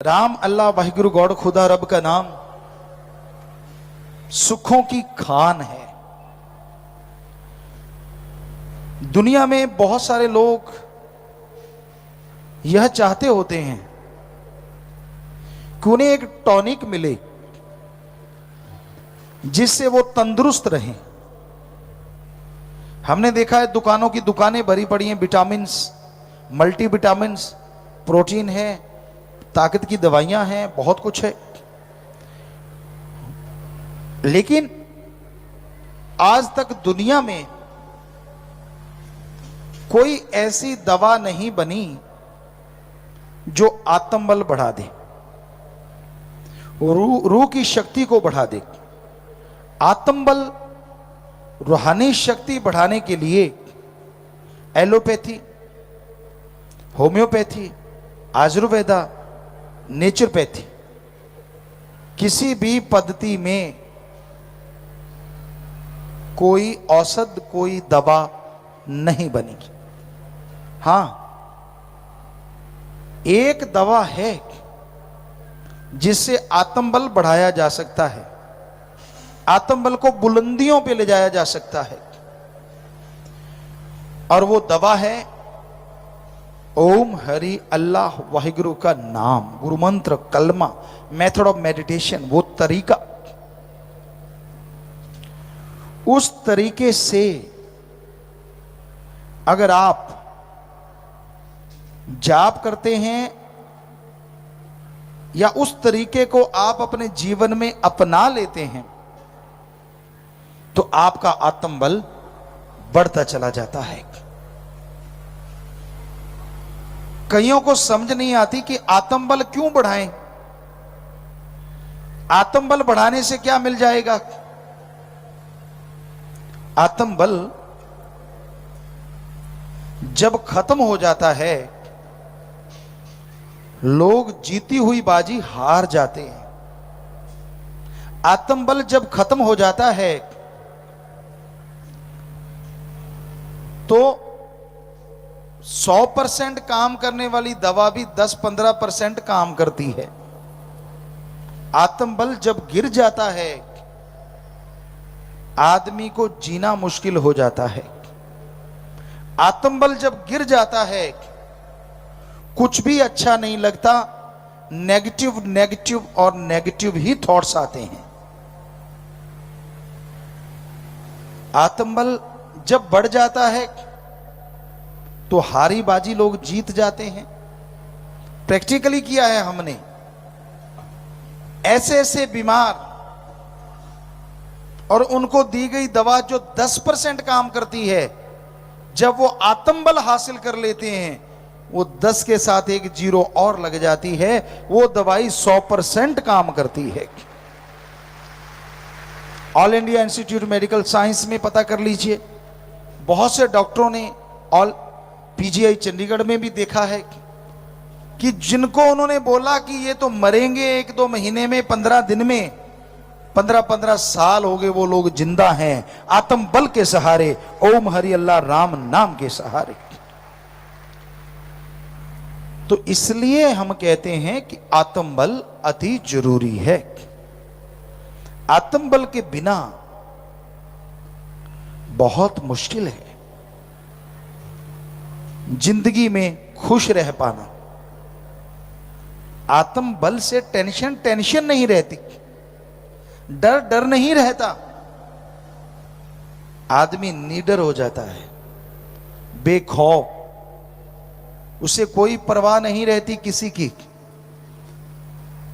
राम, अल्लाह, Waheguru, God, खुदा, रब का नाम सुखों की खान है। दुनिया में बहुत सारे लोग यह चाहते होते हैं कि उन्हें एक टॉनिक मिले जिससे वो तंदुरुस्त रहें। हमने देखा है दुकानों की दुकानें भरी पड़ी हैं, विटामिन्स, मल्टीविटामिन्स, प्रोटीन है, ताकत की दवाइयां हैं, बहुत कुछ है। लेकिन आज तक दुनिया में कोई ऐसी दवा नहीं बनी जो आत्मबल बढ़ा दे, रूह की शक्ति को बढ़ा दे। आत्मबल, रूहानी शक्ति बढ़ाने के लिए एलोपैथी, होम्योपैथी, आयुर्वेदा, नेचुरोपैथी, किसी भी पद्धति में कोई औषध, कोई दवा नहीं बनेगी। हां, एक दवा है जिससे आत्मबल बढ़ाया जा सकता है, आत्मबल को बुलंदियों पे ले जाया जा सकता है, और वो दवा है ओम हरि अल्लाह वाहिगुरु का नाम, गुरु मंत्र, कलमा, मेथड ऑफ मेडिटेशन, वो तरीका। उस तरीके से अगर आप जाप करते हैं या उस तरीके को आप अपने जीवन में अपना लेते हैं तो आपका आत्मबल बढ़ता चला जाता है। कईयों को समझ नहीं आती कि आत्मबल क्यों बढ़ाएं, आत्मबल बढ़ाने से क्या मिल जाएगा। आत्मबल जब खत्म हो जाता है, लोग जीती हुई बाजी हार जाते हैं। आत्मबल जब खत्म हो जाता है तो 100% काम करने वाली दवा भी 10-15% काम करती है। आत्मबल जब गिर जाता है, आदमी को जीना मुश्किल हो जाता है। आत्मबल जब गिर जाता है, कुछ भी अच्छा नहीं लगता, नेगेटिव नेगेटिव और नेगेटिव ही थॉट्स आते हैं। आत्मबल जब बढ़ जाता है तो हारी बाजी लोग जीत जाते हैं। प्रैक्टिकली किया है हमने। ऐसे ऐसे बीमार और उनको दी गई दवा जो 10% काम करती है, जब वो आत्मबल हासिल कर लेते हैं, वो 10 के साथ एक जीरो और लग जाती है, वो दवाई 100% काम करती है। All India institute medical science में पता कर लीजिए, बहुत से डॉक्टरों ने ऑल पीजीआई चंडीगढ़ में भी देखा है कि जिनको उन्होंने बोला कि ये तो मरेंगे 1-2 महीने में, 15 दिन में, 15-15 साल हो गए वो लोग जिंदा हैं, आत्मबल के सहारे, ओम हरि अल्लाह राम नाम के सहारे। तो इसलिए हम कहते हैं कि आत्मबल अति जरूरी है। आत्मबल के बिना बहुत मुश्किल है जिंदगी में खुश रह पाना। आत्मबल से टेंशन नहीं रहती, डर नहीं रहता। आदमी निडर हो जाता है, बेखौफ, उसे कोई परवाह नहीं रहती किसी की।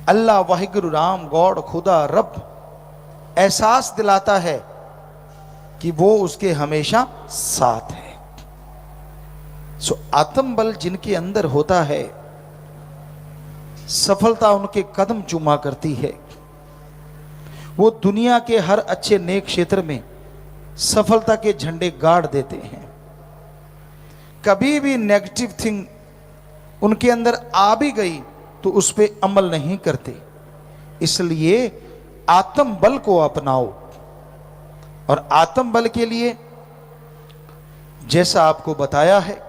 अल्लाह, वाहिगुरु, राम, गॉड, खुदा, रब एहसास दिलाता है कि वो उसके हमेशा साथ है। सो आत्मबल जिनके अंदर होता है, सफलता उनके कदम चूमा करती है। वो दुनिया के हर अच्छे नेक क्षेत्र में सफलता के झंडे गाड़ देते हैं। कभी भी नेगेटिव थिंग उनके अंदर आ भी गई तो उस पर अमल नहीं करते। इसलिए आत्मबल को अपनाओ। और आत्मबल के लिए जैसा आपको बताया है,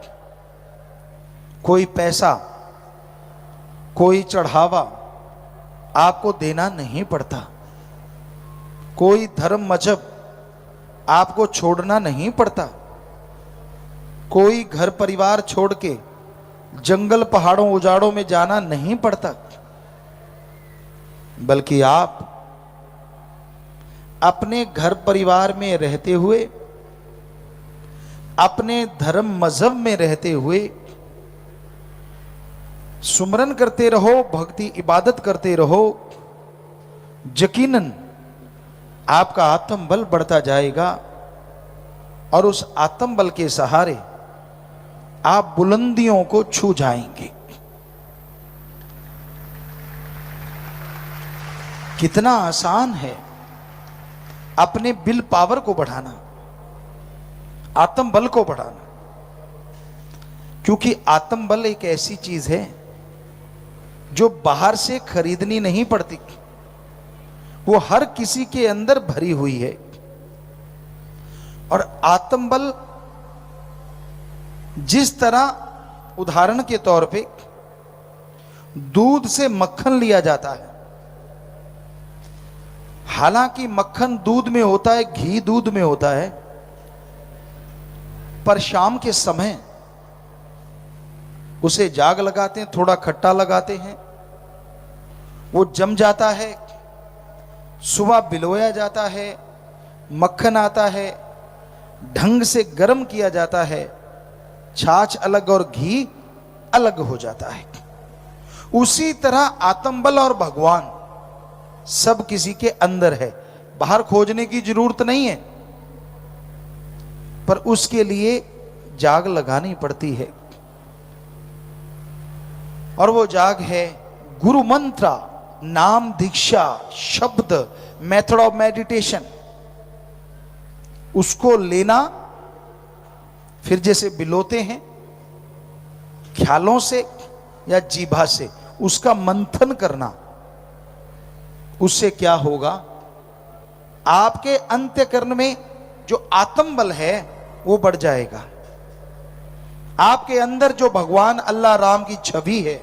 कोई पैसा कोई चढ़ावा आपको देना नहीं पड़ता, कोई धर्म मजहब आपको छोड़ना नहीं पड़ता, कोई घर परिवार छोड़ के जंगल पहाड़ों उजाड़ों में जाना नहीं पड़ता, बल्कि आप अपने घर परिवार में रहते हुए, अपने धर्म मजहब में रहते हुए सुमरन करते रहो, भक्ति इबादत करते रहो। यकीनन आपका आत्मबल बढ़ता जाएगा और उस आत्मबल के सहारे आप बुलंदियों को छू जाएंगे। कितना आसान है अपने विल पावर को बढ़ाना, आत्मबल को बढ़ाना, क्योंकि आत्मबल एक ऐसी चीज है जो बाहर से खरीदनी नहीं पड़ती, वो हर किसी के अंदर भरी हुई है। और आत्मबल जिस तरह उदाहरण के तौर पे दूध से मक्खन लिया जाता है, हालांकि मक्खन दूध में होता है, घी दूध में होता है, पर शाम के समय उसे जाग लगाते हैं, थोड़ा खट्टा लगाते हैं, वो जम जाता है, सुबह बिलोया जाता है, मक्खन आता है, ढंग से गर्म किया जाता है, छाछ अलग और घी अलग हो जाता है। उसी तरह आत्मबल और भगवान सब किसी के अंदर है, बाहर खोजने की जरूरत नहीं है, पर उसके लिए जाग लगानी पड़ती है। और वो जाग है गुरु मंत्र, नाम, दीक्षा, शब्द, मेथड ऑफ मेडिटेशन। उसको लेना, फिर जैसे बिलोते हैं ख्यालों से या जीभा से, उसका मंथन करना। उससे क्या होगा, आपके अंतःकरण में जो आत्मबल है वो बढ़ जाएगा। आपके अंदर जो भगवान अल्लाह राम की छवि है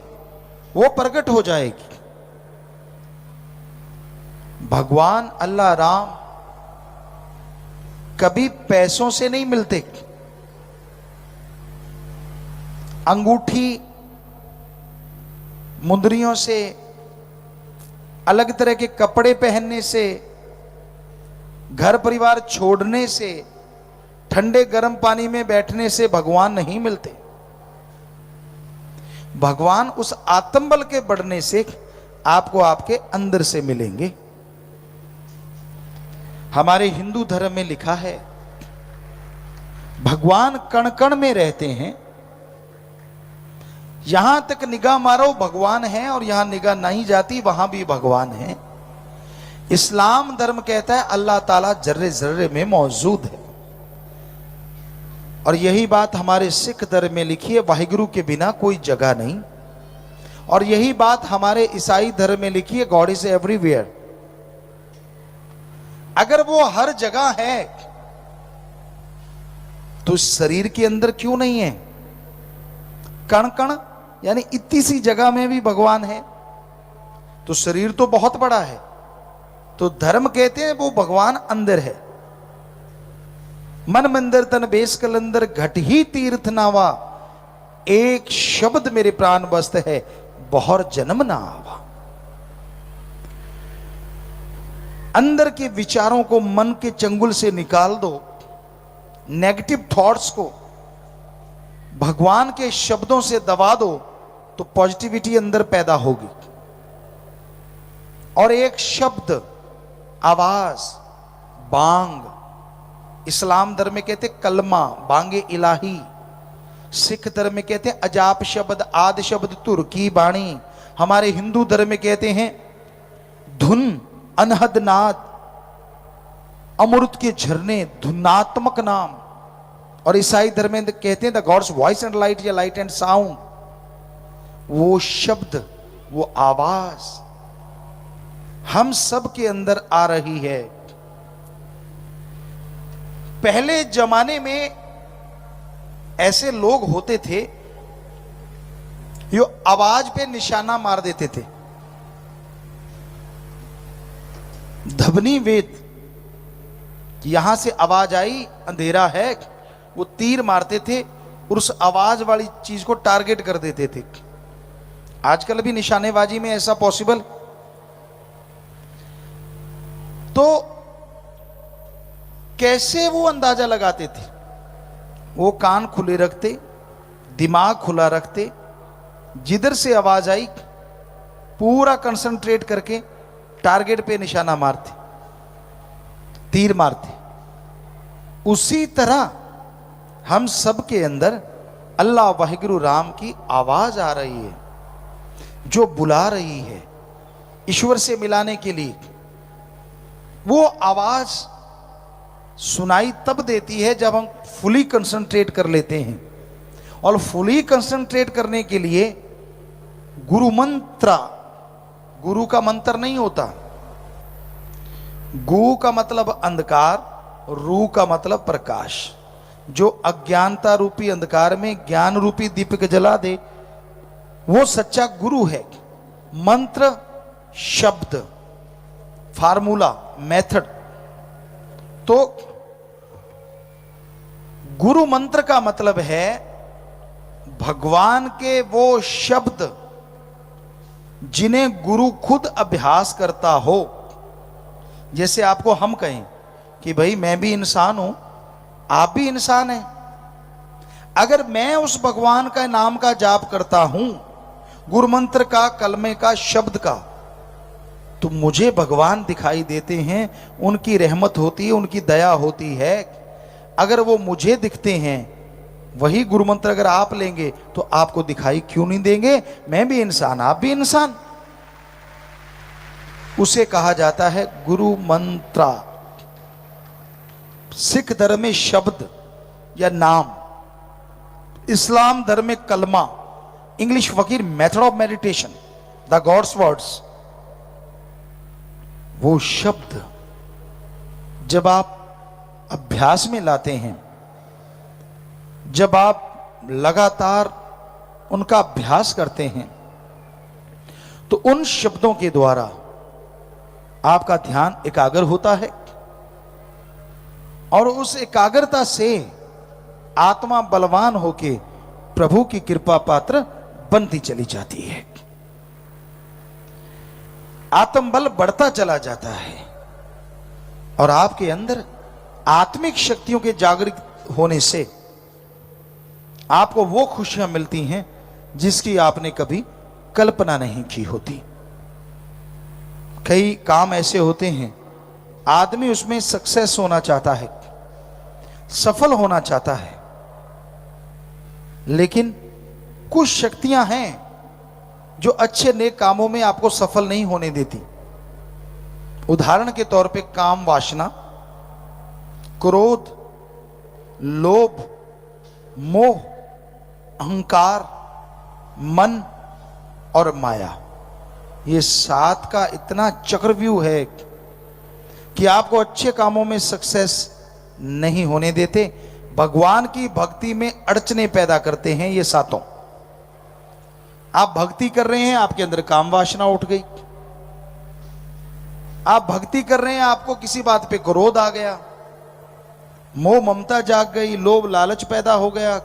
वो प्रकट हो जाएगी। भगवान अल्लाह राम कभी पैसों से नहीं मिलते, अंगूठी मुंदरियों से, अलग तरह के कपड़े पहनने से, घर परिवार छोड़ने से, ठंडे गर्म पानी में बैठने से भगवान नहीं मिलते। भगवान उस आत्मबल के बढ़ने से आपको आपके अंदर से मिलेंगे। हमारे हिंदू धर्म में लिखा है भगवान कण कण में रहते हैं। यहां तक निगाह मारो भगवान है, और यहां निगाह नहीं जाती वहां भी भगवान है। इस्लाम धर्म कहता है अल्लाह ताला जर्रे जर्रे में मौजूद है, और यही बात हमारे सिख धर्म में लिखी है, वाहिगुरु के बिना कोई जगह नहीं। और यही बात हमारे ईसाई धर्म में लिखी है, गॉड इज एवरीवेयर। अगर वो हर जगह है तो शरीर के अंदर क्यों नहीं है? कण कण यानी इतनी सी जगह में भी भगवान है, तो शरीर तो बहुत बड़ा है। तो धर्म कहते हैं वो भगवान अंदर है। मन मंदिर तन बेस कलंदर घट ही तीर्थ नावा, एक शब्द मेरे प्राण बस्त है, बहुर जन्म ना आवा। अंदर के विचारों को मन के चंगुल से निकाल दो, नेगेटिव थॉट्स को भगवान के शब्दों से दबा दो, तो पॉजिटिविटी अंदर पैदा होगी। और एक शब्द, आवाज, बांग, इस्लाम धर्म में कहते कलमा, बांगे इलाही। सिख धर्म में कहते हैं अजाप शब्द, आदि शब्द, तुर की बाणी। हमारे हिंदू धर्म में कहते हैं धुन, अनहद नाद, अमृत के झरने, धुनात्मक नाम। और ईसाई धर्म में कहते हैं the gods voice and light या लाइट एंड साउंड। वो शब्द, वो आवाज हम सब के अंदर आ रही है। पहले जमाने में ऐसे लोग होते थे यो आवाज पे निशाना मार देते थे। धबनी वेद, यहां से आवाज आई अंधेरा है, वो तीर मारते थे और उस आवाज वाली चीज को टारगेट कर देते थे। आजकल भी निशानेबाजी में ऐसा पॉसिबल। तो कैसे वो अंदाजा लगाते थे? वो कान खुले रखते, दिमाग खुला रखते, जिधर से आवाज आई पूरा कंसंट्रेट करके टारगेट पे निशाना मारते, तीर मारते। उसी तरह हम सब के अंदर अल्लाह वाहिगुरु राम की आवाज आ रही है, जो बुला रही है ईश्वर से मिलाने के लिए। वो आवाज सुनाई तब देती है जब हम फुली कंसंट्रेट कर लेते हैं। और फुली कंसंट्रेट करने के लिए गुरु मंत्र, गुरु का मंत्र नहीं होता। गु का मतलब अंधकार, रू का मतलब प्रकाश। जो अज्ञानता रूपी अंधकार में ज्ञान रूपी दीपक जला दे, वो सच्चा गुरु है। मंत्र शब्द, फार्मूला, मेथड। तो गुरु मंत्र का मतलब है भगवान के वो शब्द जिन्हें गुरु खुद अभ्यास करता हो। जैसे आपको हम कहें कि भाई मैं भी इंसान हूं, आप भी इंसान हैं। अगर मैं उस भगवान का नाम का जाप करता हूं, गुरु मंत्र का, कलमे का, शब्द का, तो मुझे भगवान दिखाई देते हैं, उनकी रहमत होती है, उनकी दया होती है। अगर वो मुझे दिखते हैं, वही गुरु मंत्र अगर आप लेंगे तो आपको दिखाई क्यों नहीं देंगे? मैं भी इंसान, आप भी इंसान। उसे कहा जाता है गुरु मंत्र। सिख धर्म में शब्द या नाम, इस्लाम धर्म में कलमा, इंग्लिश फकीर method of meditation, the gods words. वो शब्द जब आप अभ्यास में लाते हैं, जब आप लगातार उनका अभ्यास करते हैं, तो उन शब्दों के द्वारा आपका ध्यान एकाग्र होता है और उस एकाग्रता से आत्मा बलवान होके प्रभु की कृपा पात्र बनती चली जाती है। आत्मबल बढ़ता चला जाता है और आपके अंदर आत्मिक शक्तियों के जागृत होने से आपको वो खुशियां मिलती हैं जिसकी आपने कभी कल्पना नहीं की होती। कई काम ऐसे होते हैं, आदमी उसमें सक्सेस होना चाहता है, सफल होना चाहता है, लेकिन कुछ शक्तियां हैं जो अच्छे नेक कामों में आपको सफल नहीं होने देती। उदाहरण के तौर पे काम वासना, क्रोध, लोभ, मोह, अहंकार, मन और माया। ये 7 का इतना चक्रव्यूह है कि आपको अच्छे कामों में सक्सेस नहीं होने देते, भगवान की भक्ति में अड़चने पैदा करते हैं ये 7। आप भक्ति कर रहे हैं, आपके अंदर काम वासना उठ गई। आप भक्ति कर रहे हैं, आपको किसी बात पे क्रोध आ गया, मोह ममता जाग गई, लोभ लालच पैदा हो गया,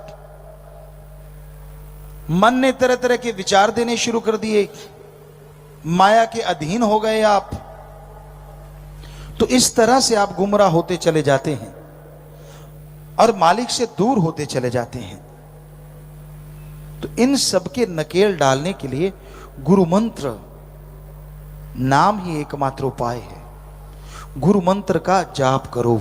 मन ने तरह तरह के विचार देने शुरू कर दिए, माया के अधीन हो गए आप। तो इस तरह से आप गुमराह होते चले जाते हैं और मालिक से दूर होते चले जाते हैं। तो इन सब के नकेल डालने के लिए गुरु मंत्र नाम ही एकमात्र उपाय है। गुरु मंत्र का जाप करो।